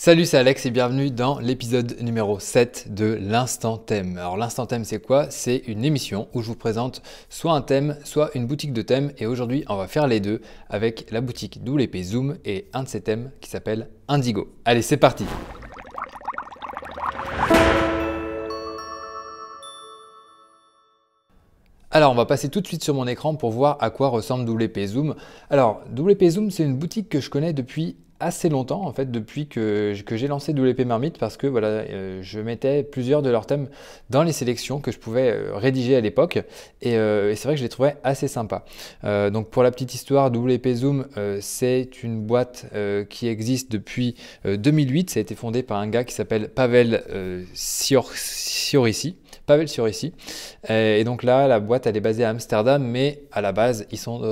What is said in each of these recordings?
Salut, c'est Alex et bienvenue dans l'épisode numéro 7 de l'Instant Thème. Alors l'Instant Thème c'est quoi? C'est une émission où je vous présente soit un thème, soit une boutique de thèmes et aujourd'hui on va faire les deux avec la boutique WP Zoom et un de ses thèmes qui s'appelle Indigo. Allez, c'est parti! Alors, on va passer tout de suite sur mon écran pour voir à quoi ressemble WP Zoom. Alors, WP Zoom, c'est une boutique que je connais depuis assez longtemps, en fait, depuis que j'ai lancé WP Marmite, parce que voilà, je mettais plusieurs de leurs thèmes dans les sélections que je pouvais rédiger à l'époque, et c'est vrai que je les trouvais assez sympas. Donc, pour la petite histoire, WP Zoom, c'est une boîte qui existe depuis 2008. Ça a été fondé par un gars qui s'appelle Pavel Siorissi. Pavel Siorissi. Et donc là, la boîte, elle est basée à Amsterdam, mais à la base, ils sont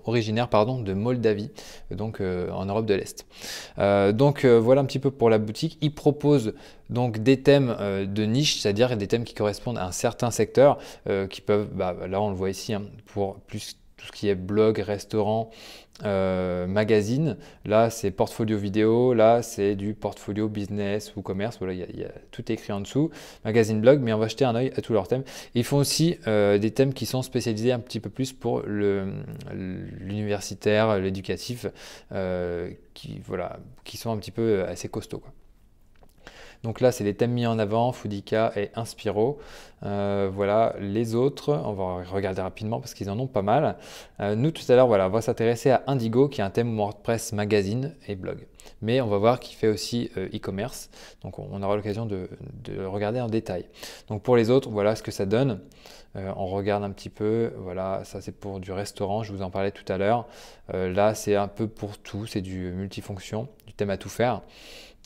originaires de Moldavie, donc en Europe de l'Est. Voilà un petit peu pour la boutique. Ils proposent donc des thèmes de niche, c'est-à-dire des thèmes qui correspondent à un certain secteur, qui peuvent, là on le voit ici, hein, pour plus tout ce qui est blog, restaurant, magazine. Là, c'est portfolio vidéo. Là, c'est du portfolio business ou commerce. Voilà, tout est écrit en dessous. Magazine blog, mais on va jeter un œil à tous leurs thèmes. Ils font aussi des thèmes qui sont spécialisés un petit peu plus pour l'universitaire, l'éducatif, qui sont un petit peu assez costauds, quoi. Donc là, c'est les thèmes mis en avant, Foodica et Inspiro. Voilà, les autres, on va regarder rapidement parce qu'ils en ont pas mal. Nous, tout à l'heure, voilà, on va s'intéresser à Indigo, qui est un thème WordPress magazine et blog. Mais on va voir qu'il fait aussi e-commerce. Donc on aura l'occasion de le regarder en détail. Donc pour les autres, voilà ce que ça donne. On regarde un petit peu, voilà, ça c'est pour du restaurant, je vous en parlais tout à l'heure. Là, c'est un peu pour tout, c'est du multifonction, du thème à tout faire.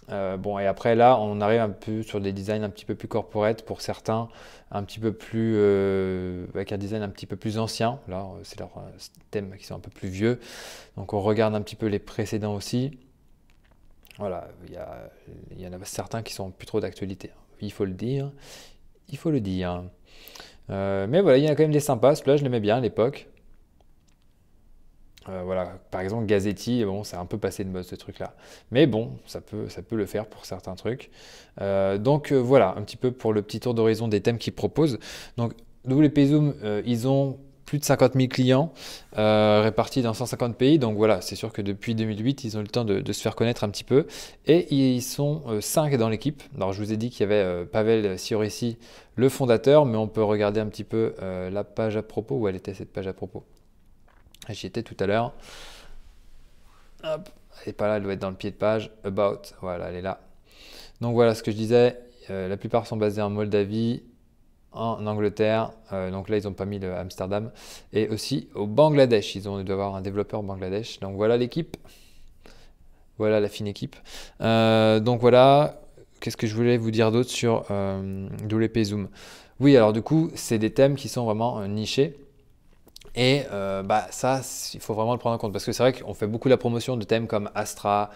Et après là, on arrive un peu sur des designs un petit peu plus corporate pour certains, un petit peu plus avec un design un petit peu plus ancien. Là, c'est leurs thèmes qui sont un peu plus vieux. Donc on regarde un petit peu les précédents aussi. Voilà, il y en a certains qui sont plus trop d'actualité. Il faut le dire, il faut le dire. Mais voilà, il y en a quand même des sympas. Celui-là, je l'aimais bien à l'époque. Voilà, par exemple Gazzetti, bon, c'est un peu passé de mode ce truc-là. Mais bon, ça peut le faire pour certains trucs. Voilà, un petit peu pour le petit tour d'horizon des thèmes qu'ils proposent. Donc WP Zoom, ils ont plus de 50 000 clients répartis dans 150 pays. Donc voilà, c'est sûr que depuis 2008, ils ont eu le temps de se faire connaître un petit peu. Et ils sont 5 dans l'équipe. Alors je vous ai dit qu'il y avait Pavel Siorissi, le fondateur, mais on peut regarder un petit peu la page à propos. Où elle était cette page à propos? J'y étais tout à l'heure. Hop, elle n'est pas là, elle doit être dans le pied de page. About, voilà, elle est là. Donc voilà ce que je disais. La plupart sont basés en Moldavie, en Angleterre. Donc là, ils n'ont pas mis le Amsterdam. Et aussi au Bangladesh. Ils doivent avoir un développeur au Bangladesh. Donc voilà l'équipe. Voilà la fine équipe. Donc voilà. Qu'est-ce que je voulais vous dire d'autre sur WP Zoom? Oui, alors du coup, c'est des thèmes qui sont vraiment nichés. Et ça, il faut vraiment le prendre en compte parce que c'est vrai qu'on fait beaucoup la promotion de thèmes comme Astra,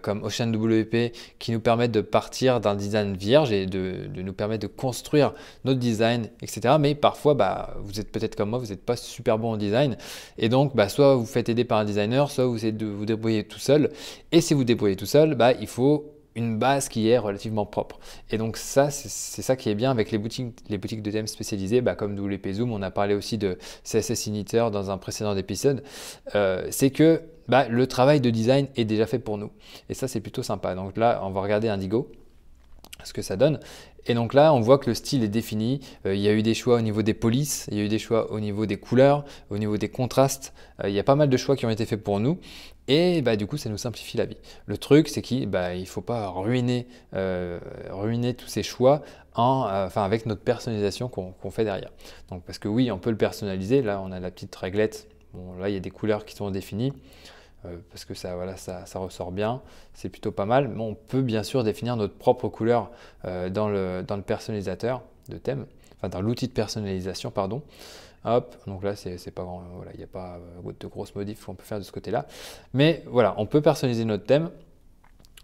comme Ocean WP qui nous permettent de partir d'un design vierge et de nous permettre de construire notre design, etc. Mais parfois, vous êtes peut-être comme moi, vous n'êtes pas super bon en design et donc soit vous faites aider par un designer, soit vous essayez de vous débrouiller tout seul. Et si vous débrouillez tout seul, il faut une base qui est relativement propre. Et donc ça, c'est ça qui est bien avec les boutiques de thèmes spécialisées, comme WP Zoom, on a parlé aussi de CSS Initer dans un précédent épisode, c'est que le travail de design est déjà fait pour nous. Et ça, c'est plutôt sympa. Donc là, on va regarder Indigo, ce que ça donne. Et donc là, on voit que le style est défini. Il y a eu des choix au niveau des polices, il y a eu des choix au niveau des couleurs, au niveau des contrastes. Il y a pas mal de choix qui ont été faits pour nous. Et du coup, ça nous simplifie la vie. Le truc, c'est qu'il ne faut pas ruiner tous ces choix avec notre personnalisation qu'on fait derrière. Donc, parce que oui, on peut le personnaliser. Là, on a la petite réglette. Bon, là, il y a des couleurs qui sont définies. Parce que ça ressort bien, c'est plutôt pas mal. Mais on peut bien sûr définir notre propre couleur dans le personnalisateur de thème, enfin dans l'outil de personnalisation, pardon. Hop, donc là c'est pas grand, voilà, il n'y a pas de grosses modifs qu'on peut faire de ce côté-là. Mais voilà, on peut personnaliser notre thème.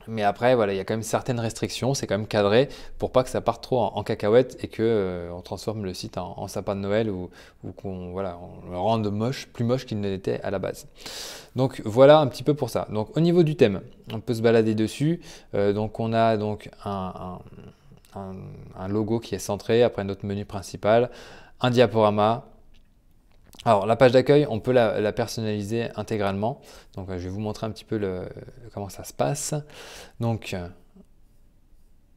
Mais après, voilà, il y a quand même certaines restrictions, c'est quand même cadré pour pas que ça parte trop en cacahuète et que on transforme le site en sapin de Noël ou qu'on voilà, on le rende moche, plus moche qu'il ne l'était à la base. Donc voilà un petit peu pour ça. Donc au niveau du thème, on peut se balader dessus. Donc on a donc un logo qui est centré, après notre menu principal, un diaporama. Alors la page d'accueil, on peut la personnaliser intégralement. Donc je vais vous montrer un petit peu comment ça se passe. Donc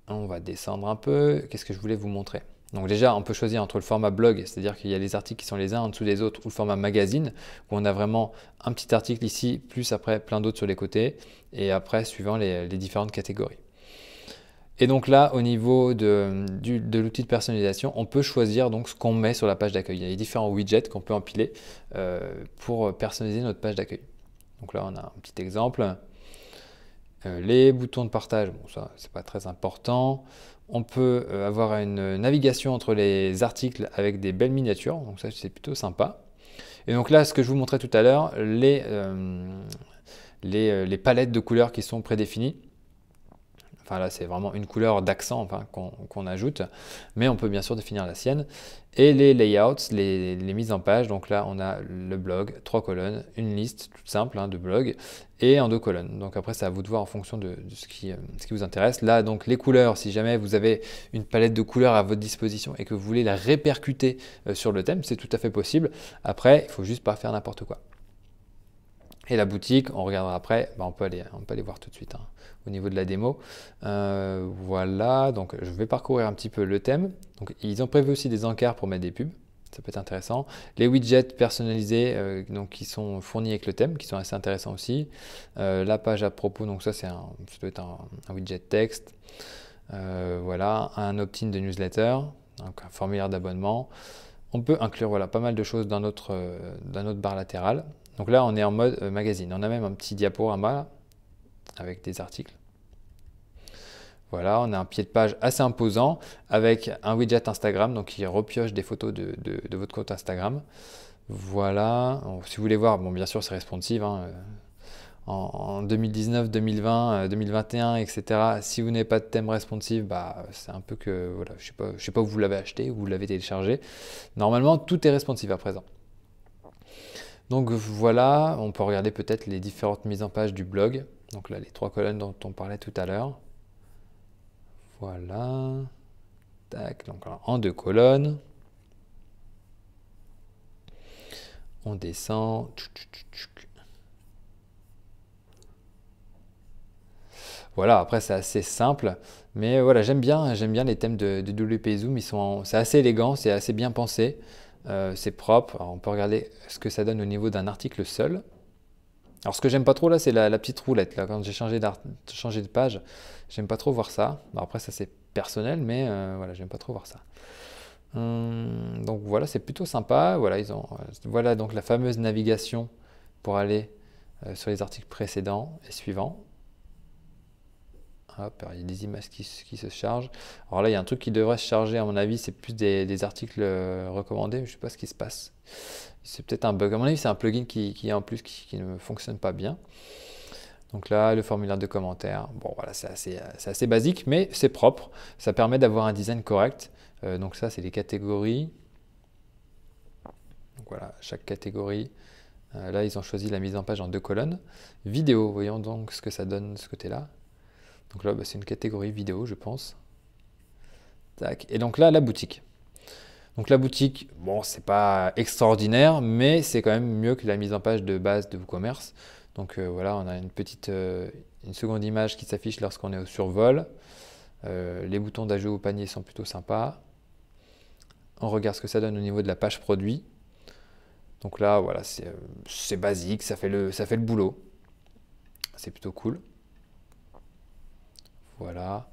on va descendre un peu. Qu'est-ce que je voulais vous montrer? Donc déjà, on peut choisir entre le format blog, c'est-à-dire qu'il y a les articles qui sont les uns en dessous des autres, ou le format magazine, où on a vraiment un petit article ici, plus après plein d'autres sur les côtés, et après suivant les différentes catégories. Et donc là, au niveau de l'outil de personnalisation, on peut choisir donc ce qu'on met sur la page d'accueil. Il y a les différents widgets qu'on peut empiler pour personnaliser notre page d'accueil. Donc là, on a un petit exemple. Les boutons de partage, bon ça c'est pas très important. On peut avoir une navigation entre les articles avec des belles miniatures, donc ça c'est plutôt sympa. Et donc là, ce que je vous montrais tout à l'heure, les palettes de couleurs qui sont prédéfinies. Enfin là, c'est vraiment une couleur d'accent enfin, qu'on ajoute, mais on peut bien sûr définir la sienne. Et les layouts, les mises en page, donc là on a le blog, 3 colonnes, une liste toute simple de blog, et en 2 colonnes. Donc après c'est à vous de voir en fonction de ce qui vous intéresse. Là donc les couleurs, si jamais vous avez une palette de couleurs à votre disposition et que vous voulez la répercuter sur le thème, c'est tout à fait possible. Après, il faut juste pas faire n'importe quoi. Et la boutique, on regardera après, on peut aller voir tout de suite au niveau de la démo. Voilà, donc je vais parcourir un petit peu le thème. Donc, ils ont prévu aussi des encarts pour mettre des pubs, ça peut être intéressant. Les widgets personnalisés donc, qui sont fournis avec le thème, qui sont assez intéressants aussi. La page à propos, donc ça, ça doit être un widget texte. Voilà, un opt-in de newsletter, donc un formulaire d'abonnement. On peut inclure voilà, pas mal de choses dans notre barre latérale. Donc là, on est en mode magazine. On a même un petit diaporama là, avec des articles. Voilà, on a un pied de page assez imposant avec un widget Instagram, donc qui repioche des photos de votre compte Instagram. Voilà, si vous voulez voir, bon bien sûr c'est responsive, en 2019, 2020, 2021, etc. Si vous n'avez pas de thème responsive, c'est un peu que, voilà, je sais pas où vous l'avez acheté, où vous l'avez téléchargé. Normalement, tout est responsive à présent. Donc voilà, on peut regarder peut-être les différentes mises en page du blog. Donc là, les 3 colonnes dont on parlait tout à l'heure. Voilà. Tac, donc en 2 colonnes. On descend. Voilà, après c'est assez simple, mais voilà, j'aime bien les thèmes de WP Zoom, c'est assez élégant, c'est assez bien pensé, c'est propre. Alors, on peut regarder ce que ça donne au niveau d'un article seul. Alors ce que j'aime pas trop là, c'est la petite roulette, là, quand j'ai changé de page, j'aime pas trop voir ça. Alors, après ça c'est personnel, mais voilà, j'aime pas trop voir ça. Donc voilà, c'est plutôt sympa. Voilà, voilà donc la fameuse navigation pour aller sur les articles précédents et suivants. Hop, il y a des images qui se chargent. Alors là, il y a un truc qui devrait se charger, à mon avis, c'est plus des articles recommandés. Je ne sais pas ce qui se passe. C'est peut-être un bug. À mon avis, c'est un plugin qui est en plus qui ne fonctionne pas bien. Donc là, le formulaire de commentaires. Bon, voilà, c'est assez basique, mais c'est propre. Ça permet d'avoir un design correct. Donc ça, c'est les catégories. Donc voilà, chaque catégorie. Là, ils ont choisi la mise en page en 2 colonnes. Vidéo, voyons donc ce que ça donne de ce côté-là. Donc là, c'est une catégorie vidéo, je pense. Tac. Et donc là, la boutique. Donc la boutique, bon, c'est pas extraordinaire, mais c'est quand même mieux que la mise en page de base de WooCommerce. Donc voilà, on a une seconde image qui s'affiche lorsqu'on est au survol. Les boutons d'ajout au panier sont plutôt sympas. On regarde ce que ça donne au niveau de la page produit. Donc là, voilà, c'est basique, ça fait le boulot. C'est plutôt cool. Voilà.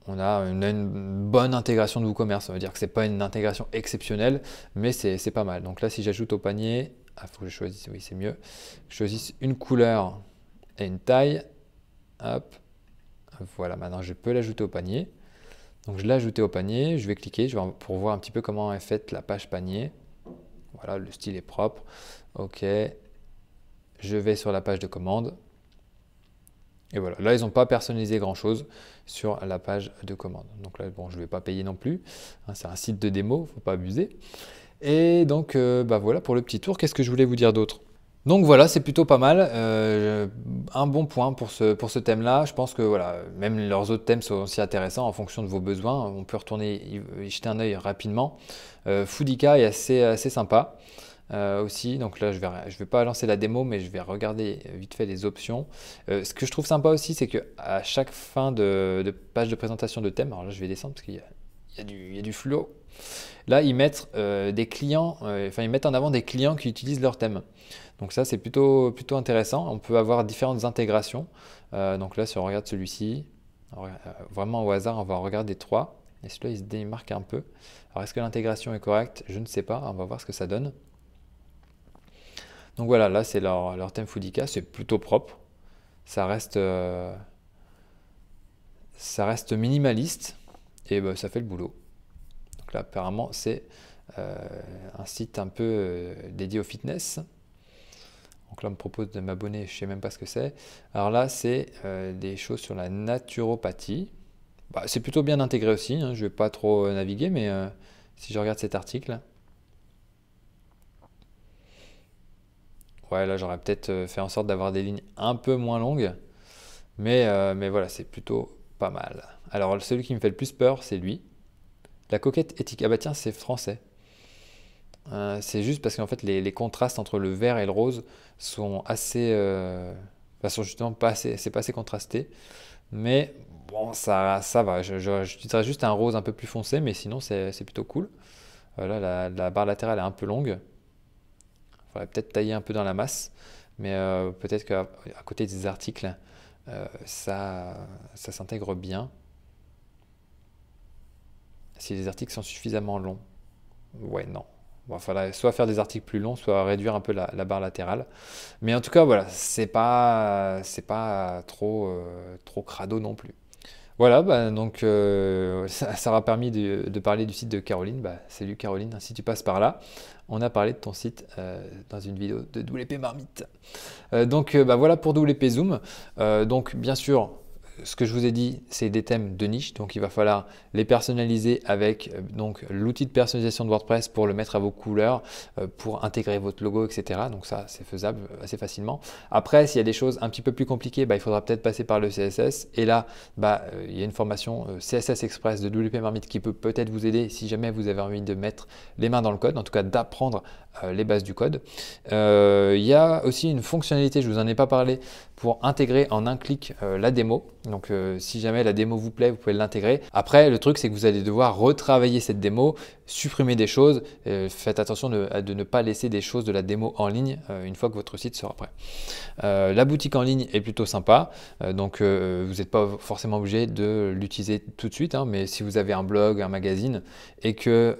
On a une bonne intégration de WooCommerce. Ça veut dire que ce n'est pas une intégration exceptionnelle, mais c'est pas mal. Donc là, si j'ajoute au panier, il faut que je choisisse, oui, c'est mieux. Je choisisse une couleur et une taille. Hop. Voilà, maintenant je peux l'ajouter au panier. Donc je l'ai ajouté au panier, je vais cliquer pour voir un petit peu comment est faite la page panier. Voilà, le style est propre. Ok. Je vais sur la page de commande. Et voilà, là, ils n'ont pas personnalisé grand-chose sur la page de commande. Donc là, bon, je ne vais pas payer non plus. Hein, c'est un site de démo, il ne faut pas abuser. Et donc, voilà pour le petit tour. Qu'est-ce que je voulais vous dire d'autre? Donc voilà, c'est plutôt pas mal. Un bon point pour ce thème-là. Je pense que voilà, même leurs autres thèmes sont aussi intéressants en fonction de vos besoins. On peut retourner y jeter un œil rapidement. Foodica est assez sympa. Aussi, donc là je vais pas lancer la démo, mais je vais regarder vite fait les options. Ce que je trouve sympa aussi, c'est que à chaque fin de page de présentation de thème, alors là je vais descendre parce qu'il y a du fluo. Là ils mettent des clients, ils mettent en avant des clients qui utilisent leur thème. Donc ça c'est plutôt intéressant. On peut avoir différentes intégrations. Donc là si on regarde celui-ci, vraiment au hasard, on va en regarder 3. Et celui-là il se démarque un peu. Alors est-ce que l'intégration est correcte? Je ne sais pas. On va voir ce que ça donne. Donc voilà, là c'est leur thème Foodica, c'est plutôt propre, ça reste minimaliste et bah, ça fait le boulot. Donc là apparemment c'est un site un peu dédié au fitness. Donc là on me propose de m'abonner, je ne sais même pas ce que c'est. Alors là c'est des choses sur la naturopathie. Bah, c'est plutôt bien intégré aussi, hein, je ne vais pas trop naviguer, mais si je regarde cet article... Ouais, là j'aurais peut-être fait en sorte d'avoir des lignes un peu moins longues, mais voilà, c'est plutôt pas mal. Alors celui qui me fait le plus peur, c'est lui. La coquette éthique. Ah bah tiens, c'est français. C'est juste parce qu'en fait les contrastes entre le vert et le rose sont sont justement pas assez, c'est pas assez contrasté. Mais bon, ça va. J'utiliserais juste un rose un peu plus foncé, mais sinon c'est plutôt cool. Là, la barre latérale est un peu longue. Il faudrait peut-être tailler un peu dans la masse, mais peut-être qu'à côté des articles, ça s'intègre bien. Si les articles sont suffisamment longs. Ouais, non. Bon, il faudrait soit faire des articles plus longs, soit réduire un peu la barre latérale. Mais en tout cas, voilà, c'est pas trop crado non plus. Voilà, bah, donc ça aura permis de parler du site de Caroline. Bah, salut Caroline, si tu passes par là, on a parlé de ton site dans une vidéo de Double Épée Marmite. Donc bah, voilà pour Double Épée Zoom. Donc bien sûr, ce que je vous ai dit, c'est des thèmes de niche, donc il va falloir les personnaliser avec donc l'outil de personnalisation de WordPress pour le mettre à vos couleurs, pour intégrer votre logo, etc. Donc ça, c'est faisable assez facilement. Après, s'il y a des choses un petit peu plus compliquées, bah, il faudra peut-être passer par le CSS. Et là, bah, il y a une formation CSS Express de WP Marmite qui peut peut-être vous aider si jamais vous avez envie de mettre les mains dans le code, en tout cas d'apprendre les bases du code. Il y a aussi une fonctionnalité, je ne vous en ai pas parlé, pour intégrer en un clic la démo. Donc si jamais la démo vous plaît, vous pouvez l'intégrer. Après, le truc, c'est que vous allez devoir retravailler cette démo, supprimer des choses. Faites attention de ne pas laisser des choses de la démo en ligne une fois que votre site sera prêt. La boutique en ligne est plutôt sympa. Donc vous n'êtes pas forcément obligé de l'utiliser tout de suite, hein, mais si vous avez un blog, un magazine et que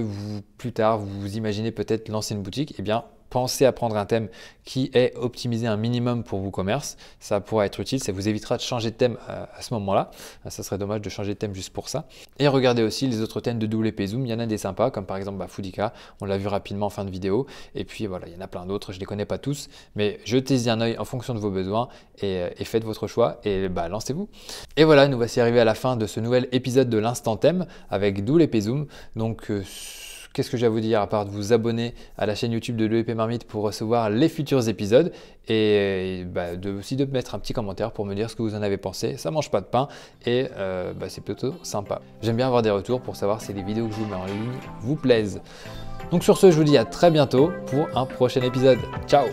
vous, plus tard, vous imaginez peut-être lancer une boutique, eh bien, pensez à prendre un thème qui est optimisé un minimum pour vos commerces. Ça pourra être utile, ça vous évitera de changer de thème à ce moment-là. Ça serait dommage de changer de thème juste pour ça. Et regardez aussi les autres thèmes de WP Zoom. Il y en a des sympas, comme par exemple Foodica. On l'a vu rapidement en fin de vidéo. Et puis voilà, il y en a plein d'autres. Je ne les connais pas tous, mais jetez-y un œil en fonction de vos besoins et faites votre choix et bah, lancez-vous. Et voilà, nous voici arrivés à la fin de ce nouvel épisode de l'Instant Thème avec WP Zoom. Donc, qu'est-ce que j'ai à vous dire à part de vous abonner à la chaîne YouTube de l'EP Marmite pour recevoir les futurs épisodes et bah, aussi de mettre un petit commentaire pour me dire ce que vous en avez pensé. Ça mange pas de pain et bah, c'est plutôt sympa. J'aime bien avoir des retours pour savoir si les vidéos que je vous mets en ligne vous plaisent. Donc sur ce, je vous dis à très bientôt pour un prochain épisode. Ciao!